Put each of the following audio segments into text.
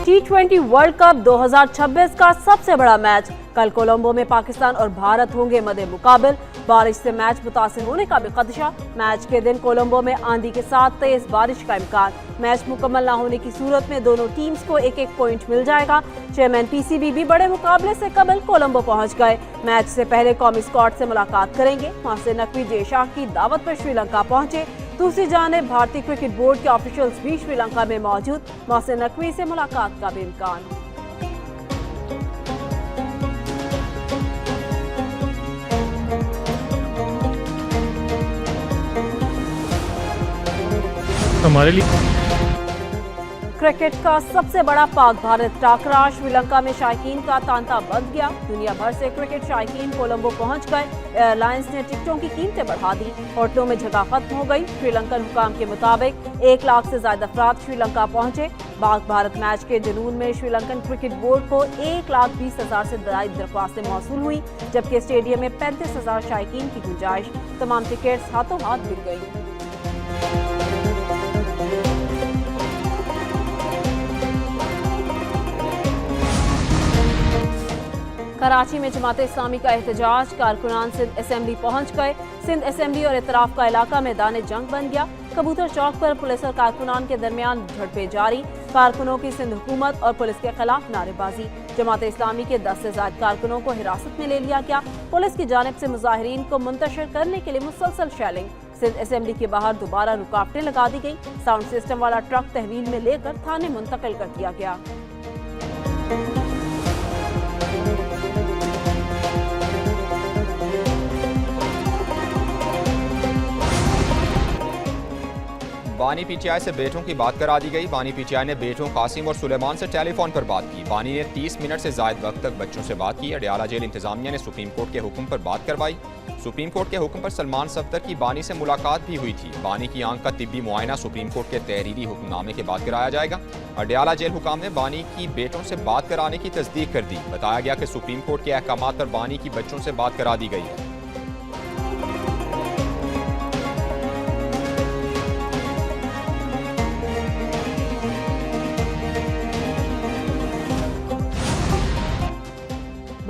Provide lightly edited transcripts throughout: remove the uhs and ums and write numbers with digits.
T20 world cup 2026 का सबसे बड़ा मैच कल कोलंबो में पाकिस्तान और भारत होंगे मद्दे मुकाबिल। बारिश से मैच मुतासिर होने का भी खदशा। मैच के दिन कोलंबो में आंधी के साथ तेज बारिश का इम्कान। मैच मुकम्मल न होने की सूरत में दोनों टीम्स को एक एक पॉइंट मिल जाएगा। चेयरमैन PCB भी बड़े मुकाबले से कबल कोलंबो पहुंच गए। मैच से पहले कौमी स्क्वाड से मुलाकात करेंगे। मोहसिन नकवी जय शाह की दावत पर श्रीलंका पहुंचे। दूसरी जानिब भारतीय क्रिकेट बोर्ड के ऑफिशियल्स भी श्रीलंका में मौजूद। मोहसिन नकवी से मुलाकात का भी इम्कान। हमारे लिए क्रिकेट का सबसे बड़ा पाक भारत टाकरा। श्रीलंका में शायकीन का तांता बंध गया। दुनिया भर से क्रिकेट शायकीन कोलंबो पहुंच गए। एयरलाइंस ने टिकटों की कीमतें बढ़ा दी। होटलों में जगह खत्म हो गई। श्रीलंकन हुकाम के मुताबिक 1 लाख से ज्यादा अफराद श्रीलंका पहुंचे। पाक भारत मैच के जुनून में श्रीलंकन क्रिकेट बोर्ड को 1,20,000 से ज्यादा दरख्वास्तें मौसूल हुई, जबकि स्टेडियम में 35,000 शायकीन की गुंजाइश। तमाम टिकट्स हाथों हाथ बिक गई। कराची में जमात इस्लामी का एहतजाज। कारकुनान सिंध असेंबली पहुंच गए। सिंध असेंबली और इतराफ का इलाका मैदान जंग बन गया। कबूतर चौक पर पुलिस और कारकुनान के दरमियान झड़पें जारी। कारकुनों की सिंध हुकूमत और पुलिस के खिलाफ नारेबाजी। जमात इस्लामी के 10 से ज्यादा कारकुनों को हिरासत में ले लिया गया। पुलिस की जानिब से मुजाहिरीन को मुंतशिर करने के लिए मुसलसल शेलिंग। सिंध असेंबली के बाहर दोबारा रुकावटें लगा दी गई। साउंड सिस्टम वाला ट्रक तहवील में लेकर थाने मुंतकिल कर दिया गया। बानी PTI से बेटों की बात करा दी गई। बानी PTI ने बेटों कासिम और सुलेमान से टेलीफोन पर बात की। बानी ने 30 मिनट से ज्यादा वक्त तक बच्चों से बात की। अडयाला जेल इंतजामिया ने सुप्रीम कोर्ट के हुक्म पर बात करवाई। सुप्रीम कोर्ट के हुक्म पर सलमान सफदर की बानी से मुलाकात भी हुई थी। बानी की आंख का तिब्बी मुआयना सुप्रीम कोर्ट के तहरीरी हुक्मनामे के बाद कराया जाएगा। अडयाला जेल हुकाम ने बानी की बेटों से बात कराने की तस्दीक कर दी। बताया गया कि सुप्रीम कोर्ट के अहकामात पर बानी की बच्चों से बात करा दी गई है।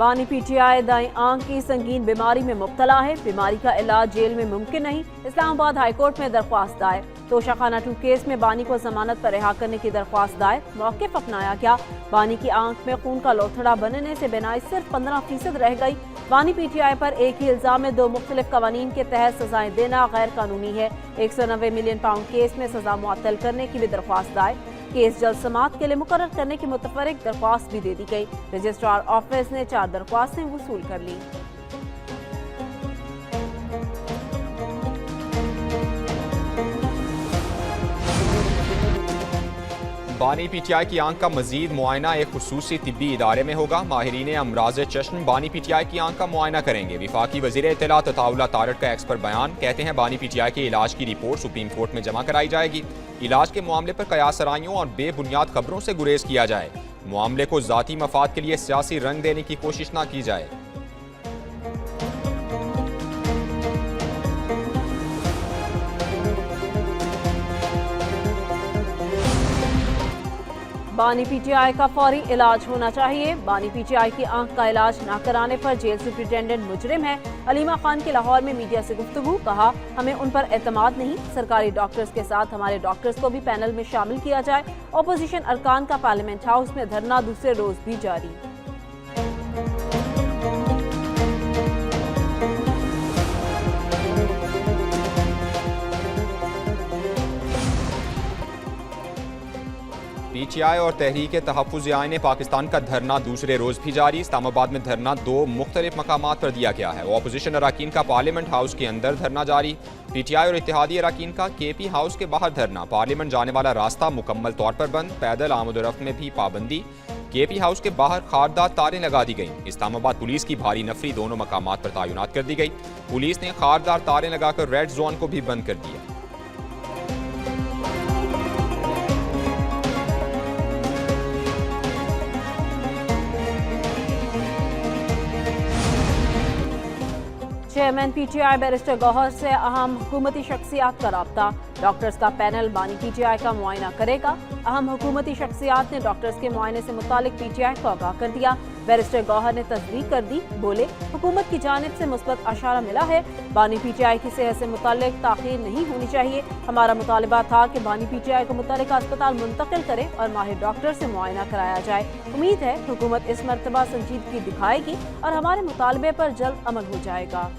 बानी PTI दाएं आंख की संगीन बीमारी में मुब्तला है। बीमारी का इलाज जेल में मुमकिन नहीं। इस्लामाबाद हाईकोर्ट में दरख्वास्त दायर। तोशाखाना 2 केस में बानी को जमानत पर रिहा करने की दरख्वास्त दायर। मौक़िफ़ अपनाया गया। बानी की आंख में खून का लोथड़ा बनने से बीनाई सिर्फ 15% रह गई। बानी PTI पर एक ही इल्जाम में 2 मुख्तलिफ कवानीन के तहत सजाएं देना गैर कानूनी है। 190 मिलियन पाउंड केस में सजा मुअत्तल करने की भी दरख्वास्त दायर। केस जल्द समाअत के लिए मुकर्रर करने की मुतफर्रिक दरख्वास्त भी दे दी गई। रजिस्ट्रार ऑफिस ने 4 दरख्वास्तें वसूल कर ली। बानी PTI की आंख का मजीद मुआयना एक खुसूसी तिब्बी इदारे में होगा। माहिरीन अमराज चश्म बानी PTI की आंख का मुआयना करेंगे। विफाकी वज़ीर इत्तलात अताउल्लाह तारड़ का एक्स पर बयान। कहते हैं बानी PTI के इलाज की रिपोर्ट सुप्रीम कोर्ट में जमा कराई जाएगी। इलाज के मामले पर कयासराइयों और बेबुनियाद खबरों से गुरेज किया जाए। मामले को ज़ाती मफाद के लिए सियासी रंग देने की कोशिश न की जाए। बानी PTI का फौरी इलाज होना चाहिए। बानी PTI की आंख का इलाज न कराने पर जेल सुप्रिटेंडेंट मुजरिम है। अलीमा खान की लाहौर में मीडिया से गुफ्तगू। कहा, हमें उन पर एतमाद नहीं। सरकारी डॉक्टर्स के साथ हमारे डॉक्टर्स को भी पैनल में शामिल किया जाए। अपोजिशन अरकान का पार्लियामेंट हाउस में धरना दूसरे रोज भी जारी। PTI और तहरीक तहफ़्फ़ुज़ आईन पाकिस्तान का धरना दूसरे रोज भी जारी। इस्लामाबाद में धरना 2 मुख्तलिफ मकामात पर दिया गया है। अपोजिशन अरकान का पार्लियामेंट हाउस के अंदर धरना जारी। PTI और इत्तेहादी अरकान का KP हाउस के बाहर धरना। पार्लियामेंट जाने वाला रास्ता मुकम्मल तौर पर बंद। पैदल आमदोरफ्त में भी पाबंदी। KP हाउस के बाहर खारदार तारें लगा दी गई। इस्लामाबाद पुलिस की भारी नफरी दोनों मकामात पर तैनात कर दी गई। पुलिस ने खारदार तारें लगाकर रेड जोन को भी बंद कर दिया। चेयरमैन PTI बैरिस्टर गौहर से अहम हुकूमती शख्सियात का राब्ता। डॉक्टर्स का पैनल बानी पीटीआई का मुआयना करेगा। अहम हुकूमती शख्सियात ने डॉक्टर्स के मुआयने से मुतालिक पीटीआई को आगाह कर दिया। बैरिस्टर गौहर ने तस्दीक कर दी, बोले हुकूमत की जानिब से मुस्बत अशारा मिला है। बानी पीटीआई की सेहत से मुतालिक ताख़ीर नहीं होनी चाहिए। हमारा मुतालबा था कि बानी पीटीआई को मुतल्लिका अस्पताल मुंतकिल करे और माहिर डॉक्टर से मुआयना कराया जाए। उम्मीद है हुकूमत इस मरतबा संजीदगी दिखाएगी और हमारे मुतालबे पर जल्द अमल हो जाएगा।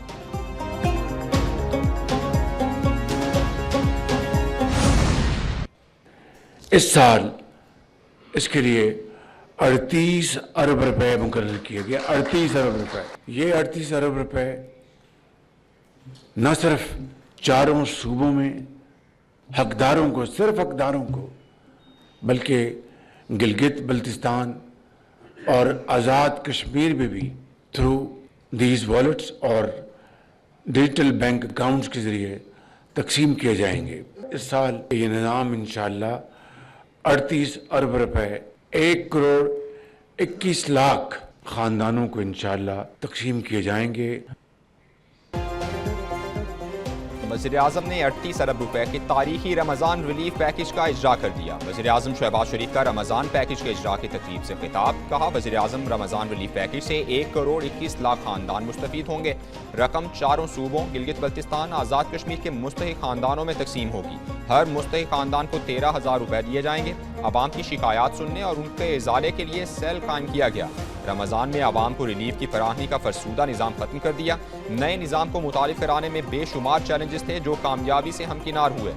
इस साल इसके लिए 38 अरब रुपए मुकर्रर किए गए। 38 अरब रुपए। ये 38 अरब रुपए न सिर्फ चारों सूबों में हकदारों को, सिर्फ हकदारों को, बल्कि गिलगित बल्तिस्तान और आज़ाद कश्मीर में भी थ्रू दीज वॉलेट्स और डिजिटल बैंक अकाउंट्स के ज़रिए तकसीम किए जाएंगे। इस साल ये निज़ाम इंशाअल्लाह 38 अरब रुपए 1 करोड़ 21 लाख खानदानों को इंशाअल्लाह तकसीम किए जाएंगे। वज़ीर-ए-आज़म ने 38 अरब रुपए के तारीखी रमज़ान रिलीफ पैकेज का इजरा कर दिया। वज़ीर-ए-आज़म शहबाज शरीफ का रमज़ान पैकेज के इजरा की तकरीब से खिताब। कहा, वज़ीर-ए-आज़म रमज़ान रिलीफ पैकेज से 1 करोड़ 21 लाख खानदान मुस्तफ़ीद होंगे। रकम चारों सूबों गिलगित बल्तिस्तान आज़ाद कश्मीर के मुस्तहिक खानदानों में तकसीम होगी। हर मुस्तहिक खानदान को 13,000 रुपए दिए जाएंगे। आवाम की शिकायत सुनने और उनके इजाले के लिए सेल कायम किया गया। रमज़ान में आवाम को रिलीफ की फराहमी का फरसूदा निज़ाम खत्म कर दिया। नए निज़ाम को मुतारिफ कराने में बेशुमार चैलेंजेस थे जो कामयाबी से हमकिनार हुए।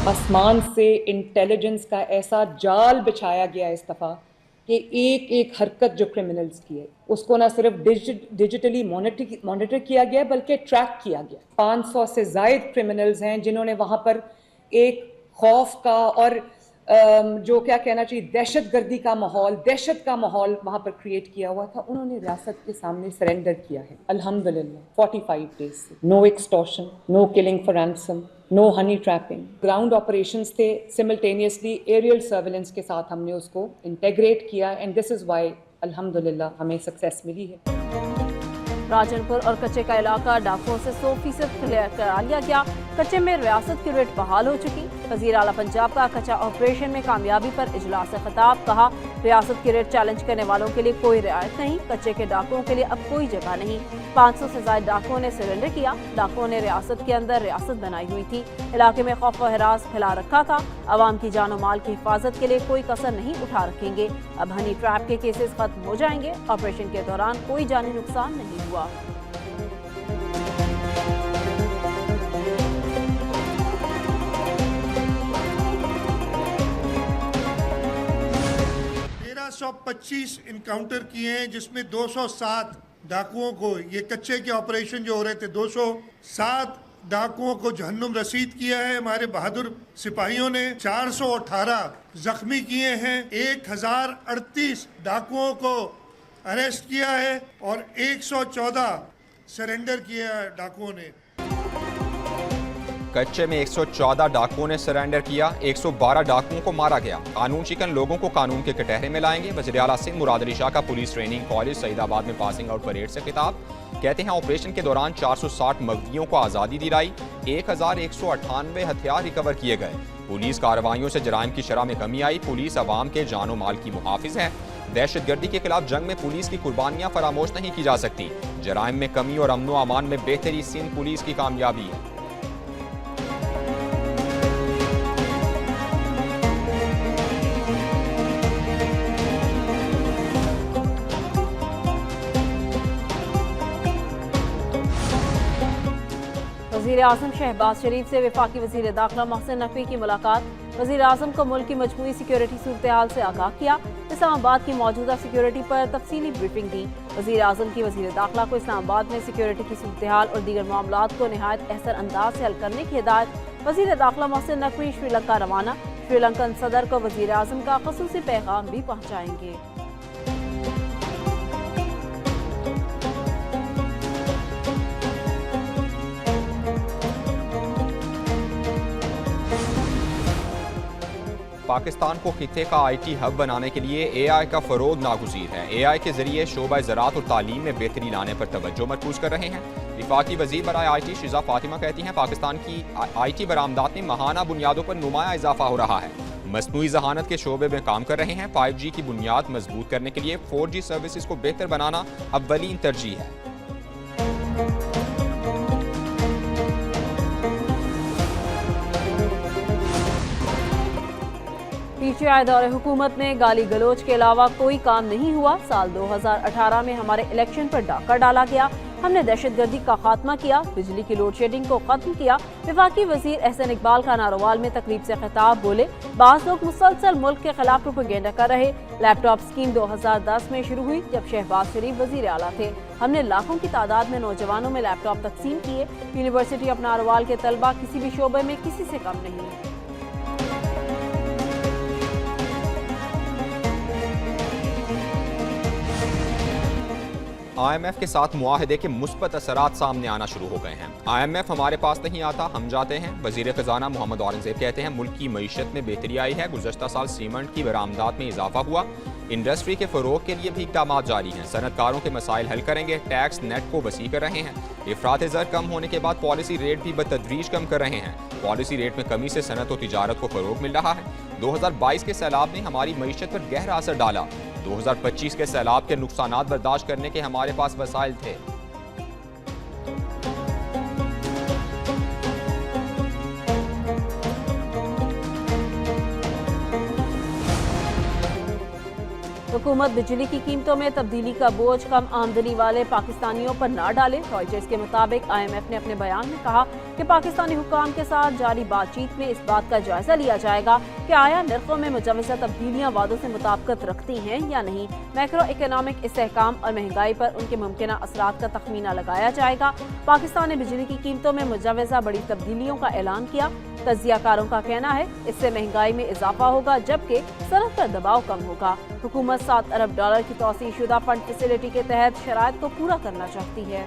आसमान से इंटेलिजेंस का ऐसा जाल बिछाया गया इस दफ़ा कि एक एक हरकत जो क्रिमिनल्स की है उसको ना सिर्फ डिजिटली मॉनिटर किया गया बल्कि ट्रैक किया गया। 500 से ज़ायद क्रिमिनल्स हैं जिन्होंने वहाँ पर एक खौफ का और जो क्या कहना चाहिए दहशत का माहौल वहाँ पर क्रिएट किया हुआ था। उन्होंने रियासत के सामने सरेंडर किया है अल्हम्दुलिल्लाह 45 डेज से। No extortion, no killing for ransom, no honey trapping. Ground operations थे, सिमल्टेनियसली एरियल सर्वेलेंस के साथ हमने उसको इंटेग्रेट किया एंड दिस इज़ वाई अल्हम्दुलिल्लाह हमें सक्सेस मिली है। राजनपुर और कच्चे का इलाका डाकुओं से 100% क्लियर करा लिया गया। कच्चे में रियासत की रेट बहाल हो चुकी। वज़ीर आला पंजाब का कच्चा ऑपरेशन में कामयाबी पर इजलास से खिताब। कहा, रियासत की रेट चैलेंज करने वालों के लिए कोई रियायत नहीं। कच्चे के डाकुओं के लिए अब कोई जगह नहीं। 500 से ज़ायद डाकुओं ने सरेंडर किया। डाकुओं ने रियासत के अंदर रियासत बनाई हुई थी। इलाके में खौफ व हिरास फैला रखा था। आवाम की जान और माल की हिफाजत के लिए कोई कसर नहीं उठा रखेंगे। अब हनी ट्रैप के केसेस खत्म हो जाएंगे। ऑपरेशन के दौरान कोई जानी नुकसान नहीं हुआ। सौ 25 इनकाउंटर किए हैं जिसमें 207 डाकुओं को, ये कच्चे के ऑपरेशन जो हो रहे थे, 207 डाकुओं को जहन्नुम रसीद किया है हमारे बहादुर सिपाहियों ने। 418 जख्मी किए हैं। 1038 डाकुओं को अरेस्ट किया है और 114 सरेंडर किया है डाकुओं ने। कच्चे में 114 डाकुओं ने सरेंडर किया। 112 डाकुओं को मारा गया। कानून शिकन लोगों को कानून के कटहरे में लाएंगे। वज़ीर आला सिंध मुराद अली शाह का पुलिस ट्रेनिंग कॉलेज सईदाबाद में पासिंग आउट परेड से खिताब। कहते हैं, ऑपरेशन के दौरान 460 मगदियों को आज़ादी दिलाई। 1198 हथियार रिकवर किए गए। पुलिस कार्रवाइयों से जराइम की शरह में कमी आई। पुलिस अवाम के जान और माल की मुहाफिज है। दहशतगर्दी के खिलाफ जंग में पुलिस की कुर्बानियां फरामोश नहीं की जा सकती। जराइम में कमी और अमन व अमान में बेहतरी सिंध पुलिस की कामयाबी है। वज़ीर आज़म शहबाज शरीफ से वफाकी वज़ीर दाखिला मोहसिन नकवी की मुलाकात। वज़ीर आज़म को मुल्क की मजमूई सिक्योरिटी सूरत हाल से आगाह किया। इस्लामाबाद की मौजूदा सिक्योरिटी पर तफसीली ब्रीफिंग दी। वज़ीर आज़म की वज़ीर दाखिला को इस्लामाबाद में सिक्योरिटी की सूरत हाल और दीगर मामलात को नहायत अहसन अंदाज से हल करने की हिदायत। वज़ीर दाखिला मोहसिन नकवी श्रीलंका रवाना। श्रीलंकन सदर को वज़ीर आज़म का ख़ुसूसी पैगाम भी पहुँचाएंगे। पाकिस्तान को खिते का IT हब बनाने के लिए AI का फरोग नागुज़ीर है। AI के जरिए शोबा ज़राअत और तालीम में बेहतरी लाने पर तवज्जो मरकूज़ कर रहे हैं। वफाकी वज़ीर बराए IT शिज़ा फातिमा कहती हैं, पाकिस्तान की IT बरामदात में माहाना बुनियादों पर नुमाया इजाफा हो रहा है। मसनूई ज़हानत के शोबे में काम कर रहे हैं। 5G की बुनियाद मजबूत करने के लिए 4G सर्विसेज को बेहतर बनाना अव्वलीन तरजीह है। PTI दौरे हुकूमत में गाली गलोच के अलावा कोई काम नहीं हुआ। साल 2018 में हमारे इलेक्शन पर डाका डाला गया। हमने दहशतगर्दी का खात्मा किया, बिजली की लोड शेडिंग को खत्म किया। वफाकी वजीर एहसन इकबाल का नारोवाल में तकरीब से खिताब बोले, बाज़ लोग मुसलसल मुल्क के खिलाफ प्रोपेगेंडा कर रहे। लैपटॉप स्कीम 2010 में शुरू हुई जब शहबाज शरीफ वजीर आला थे। हमने लाखों की तादाद में नौजवानों में लैपटॉप तकसीम किए। यूनिवर्सिटी ऑफ नारोवाल के तलबा किसी भी शोबे में किसी से कम नहीं। IMF के साथ मुआहदे के मुस्बत असरात सामने आना शुरू हो गए हैं। IMF हमारे पास नहीं आता, हम जाते हैं। वजीर खजाना मोहम्मद औरंगजेब कहते हैं, मुल्क की मईशत में बेहतरी आई है। गुज़श्ता साल सीमेंट की बरामदात में इजाफा हुआ। इंडस्ट्री के फरोग के लिए भी इक़दाम जारी हैं। सनतकारों के मसाइल हल करेंगे। टैक्स नेट को वसी कर रहे हैं। इफ़रात ज़र कम होने के बाद पॉलिसी रेट भी बतदरीज कम कर रहे हैं। पॉलिसी रेट में कमी से सनत और तिजारत को फरोग मिल रहा है। 2022 के सैलाब ने हमारी मईशत पर गहरा असर डाला। 2025 के सैलाब के नुकसानात बर्दाश्त करने के हमारे पास वसाइल थे। हुकूमत बिजली की कीमतों में तब्दीली का बोझ कम आमदनी वाले पाकिस्तानियों पर न डाले। रॉयटर्स के मुताबिक IMF ने अपने बयान में कहा कि पाकिस्तानी हुक्काम के साथ जारी बातचीत में इस बात का जायजा लिया जाएगा कि आया नरखों में मुजवज़ा तब्दीलियां वादों से मुताबिकत रखती हैं या नहीं। मैक्रो इकोनॉमिक इस्तेहकाम और महंगाई पर उनके मुमकिन असरात का तखमीना लगाया जाएगा। पाकिस्तान ने बिजली की कीमतों में मुजवज़ा बड़ी तब्दीलियों का ऐलान किया। तज्जियाकारों का कहना है इससे महंगाई में इजाफा होगा जबकि सनत पर दबाव कम होगा। हुकूमत $7 अरब की तौसीह शुदा फंड फैसिलिटी के तहत शराइत को पूरा करना चाहती है।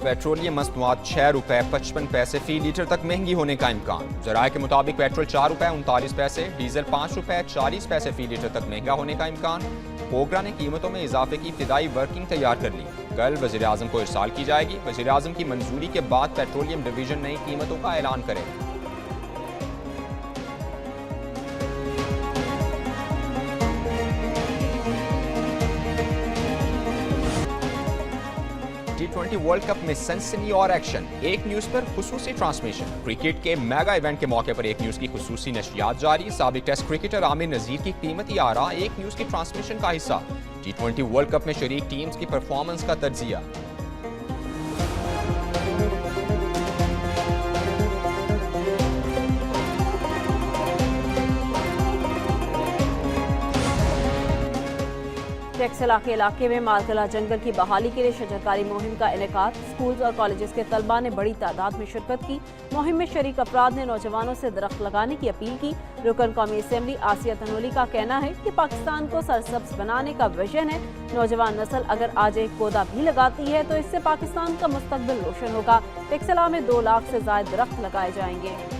पेट्रोलियम मसनूआत ₹6.55 फी लीटर तक महंगी होने का इम्कान। ज़राए के मुताबिक पेट्रोल ₹4.39, डीजल ₹5.40 फी लीटर तक महंगा होने का इम्कान। पोगरा ने कीमतों में इजाफे की इब्तिदाई वर्किंग तैयार कर ली। कल वज़ीर आज़म को इरसाल की जाएगी। वज़ीर आज़म की मंजूरी के बाद पेट्रोलियम डिवीजन नई कीमतों का ऐलान करेगा। T20 वर्ल्ड कप में सनसनी और एक्शन। एक न्यूज पर खुसूसी ट्रांसमिशन। क्रिकेट के मेगा इवेंट के मौके पर एक न्यूज की खुसूसी नशरियात जारी। साबिक टेस्ट क्रिकेटर आमिर नजीर की कीमती आरा एक न्यूज की ट्रांसमिशन का हिस्सा। T20 वर्ल्ड कप में शरीक टीम्स की परफॉर्मेंस का तज्जिया। टेक्सला के इलाके में मालकला जंगल की बहाली के लिए शजरकारी मुहिम का इनेकाद। स्कूल्स और कॉलेजेस के तलबा ने बड़ी तादाद में शिरकत की। मुहिम में शरीक अफराद ने नौजवानों से दरख्त लगाने की अपील की। रुकन कौमी असम्बली आसिया तनोली का कहना है कि पाकिस्तान को सरसब्ज बनाने का विजन है। नौजवान नस्ल अगर आज एक पौधा भी लगाती है तो इससे पाकिस्तान का मुस्तकबिल रोशन होगा। टेक्सला में 2 लाख से ज्यादा दरख्त लगाए जाएंगे।